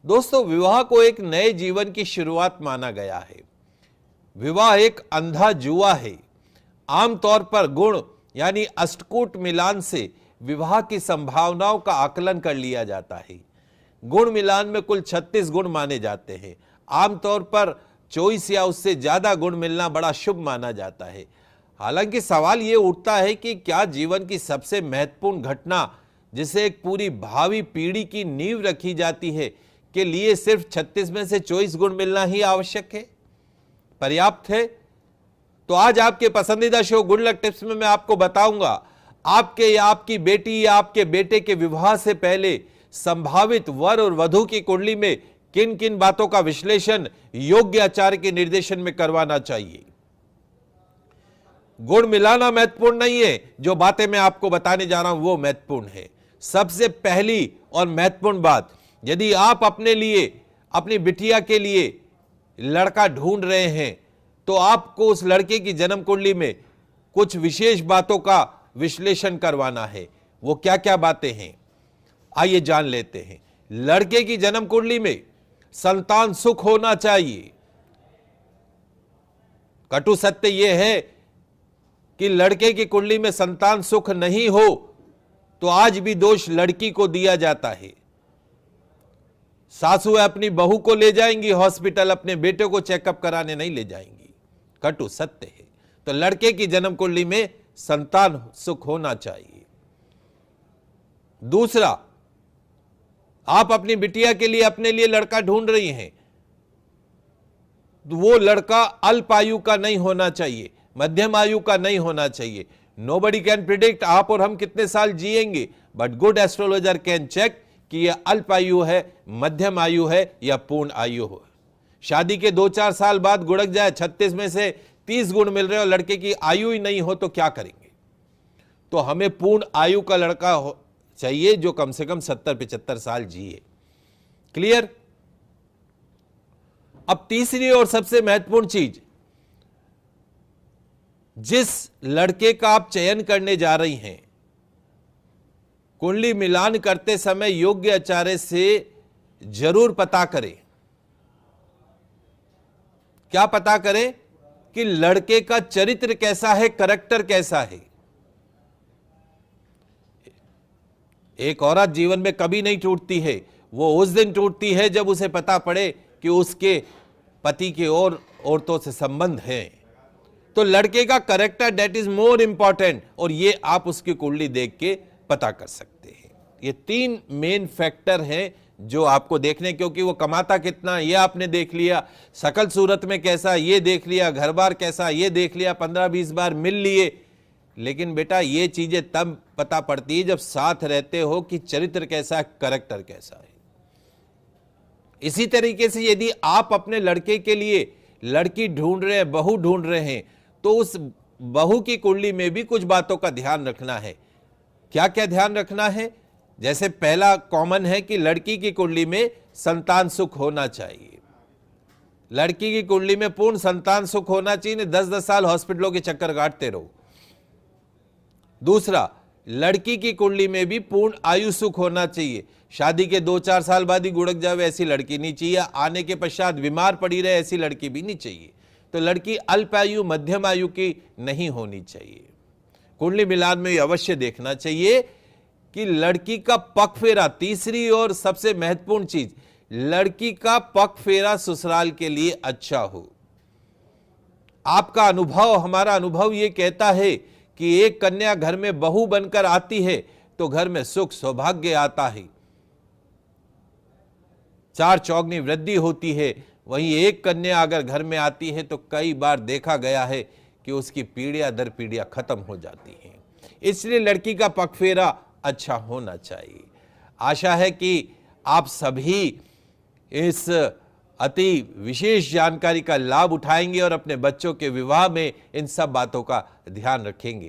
दोस्तों, विवाह को एक नए जीवन की शुरुआत माना गया है। विवाह एक अंधा जुआ है। आमतौर पर गुण यानी अष्टकूट मिलान से विवाह की संभावनाओं का आकलन कर लिया जाता है। गुण मिलान में कुल 36 गुण माने जाते हैं। आमतौर पर 24 या उससे ज्यादा गुण मिलना बड़ा शुभ माना जाता है। हालांकि सवाल यह उठता है कि क्या जीवन की सबसे महत्वपूर्ण घटना, जिसे एक पूरी भावी पीढ़ी की नींव रखी जाती है, के लिए सिर्फ 36 में से 24 गुण मिलना ही आवश्यक है, पर्याप्त है? तो आज आपके पसंदीदा शो गुड लक टिप्स में मैं आपको बताऊंगा आपके या आपकी बेटी या आपके बेटे के विवाह से पहले संभावित वर और वधू की कुंडली में किन किन बातों का विश्लेषण योग्य आचार्य के निर्देशन में करवाना चाहिए। गुण मिलाना महत्वपूर्ण नहीं है, जो बातें मैं आपको बताने जा रहा हूं वो महत्वपूर्ण है। सबसे पहली और महत्वपूर्ण बात, यदि आप अपने लिए, अपनी बिटिया के लिए लड़का ढूंढ रहे हैं तो आपको उस लड़के की जन्म कुंडली में कुछ विशेष बातों का विश्लेषण करवाना है। वो क्या क्या बातें हैं, आइए जान लेते हैं। लड़के की जन्म कुंडली में संतान सुख होना चाहिए। कटु सत्य यह है कि लड़के की कुंडली में संतान सुख नहीं हो तो आज भी दोष लड़की को दिया जाता है। सासू अपनी बहू को ले जाएंगी हॉस्पिटल, अपने बेटे को चेकअप कराने नहीं ले जाएंगी। कटु सत्य है। तो लड़के की जन्म कुंडली में संतान सुख होना चाहिए। दूसरा, आप अपनी बिटिया के लिए, अपने लिए लड़का ढूंढ रही हैं, वो लड़का अल्प आयु का नहीं होना चाहिए, मध्यम आयु का नहीं होना चाहिए। नोबडी कैन प्रिडिक्ट आप और हम कितने साल जिएंगे, but good astrologer can check कि यह अल्प आयु है, मध्यम आयु है या पूर्ण आयु हो। शादी के 2-4 साल बाद गुड़क जाए, 36 में से 30 गुण मिल रहे हो, लड़के की आयु ही नहीं हो तो क्या करेंगे? तो हमें पूर्ण आयु का लड़का चाहिए जो कम से कम 70-75 साल जिए। क्लियर? अब तीसरी और सबसे महत्वपूर्ण चीज, जिस लड़के का आप चयन करने जा रही हैं, कुंडली मिलान करते समय योग्य आचार्य से जरूर पता करें। क्या पता करें? कि लड़के का चरित्र कैसा है, करैक्टर कैसा है। एक औरत जीवन में कभी नहीं टूटती है, वो उस दिन टूटती है जब उसे पता पड़े कि उसके पति के और औरतों से संबंध है। तो लड़के का character that is more important, और ये आप उसकी कुंडली देख के पता कर सकते हैं। ये 3 मेन फैक्टर हैं जो आपको देखने, क्योंकि वो कमाता कितना ये आपने देख लिया, सकल सूरत में कैसा ये देख लिया, घर बार कैसा ये देख लिया, 15-20 बार मिल लिए, लेकिन बेटा ये चीजें तब पता पड़ती है जब साथ रहते हो कि चरित्र कैसा है, करैक्टर कैसा है। इसी तरीके से यदि आप अपने लड़के के लिए लड़की ढूंढ रहे हैं, बहू ढूंढ रहे हैं, तो उस बहू की कुंडली में भी कुछ बातों का ध्यान रखना है। क्या क्या ध्यान रखना है? जैसे पहला कॉमन है कि लड़की की कुंडली में संतान सुख होना चाहिए। लड़की की कुंडली में पूर्ण संतान सुख होना चाहिए, 10-10 साल हॉस्पिटलों के चक्कर काटते रहो। दूसरा, लड़की की कुंडली में भी पूर्ण आयु सुख होना चाहिए। शादी के 2-4 साल बाद ही गुड़क जावे ऐसी लड़की नहीं चाहिए, आने के पश्चात बीमार पड़ी रहे ऐसी लड़की भी नहीं चाहिए। तो लड़की अल्प आयु, मध्यम आयु की नहीं होनी चाहिए। कुंडली मिलान में अवश्य देखना चाहिए कि लड़की का पग फेरा, तीसरी और सबसे महत्वपूर्ण चीज, लड़की का पग फेरा ससुराल के लिए अच्छा हो। आपका अनुभव, हमारा अनुभव यह कहता है कि एक कन्या घर में बहू बनकर आती है तो घर में सुख सौभाग्य आता है, 4 चौगनी वृद्धि होती है। वहीं एक कन्या अगर घर में आती है तो कई बार देखा गया है कि उसकी पीढ़ियां दर पीढ़ियां खत्म हो जाती हैं। इसलिए लड़की का पग फेरा अच्छा होना चाहिए। आशा है कि आप सभी इस अति विशेष जानकारी का लाभ उठाएंगे और अपने बच्चों के विवाह में इन सब बातों का ध्यान रखेंगे।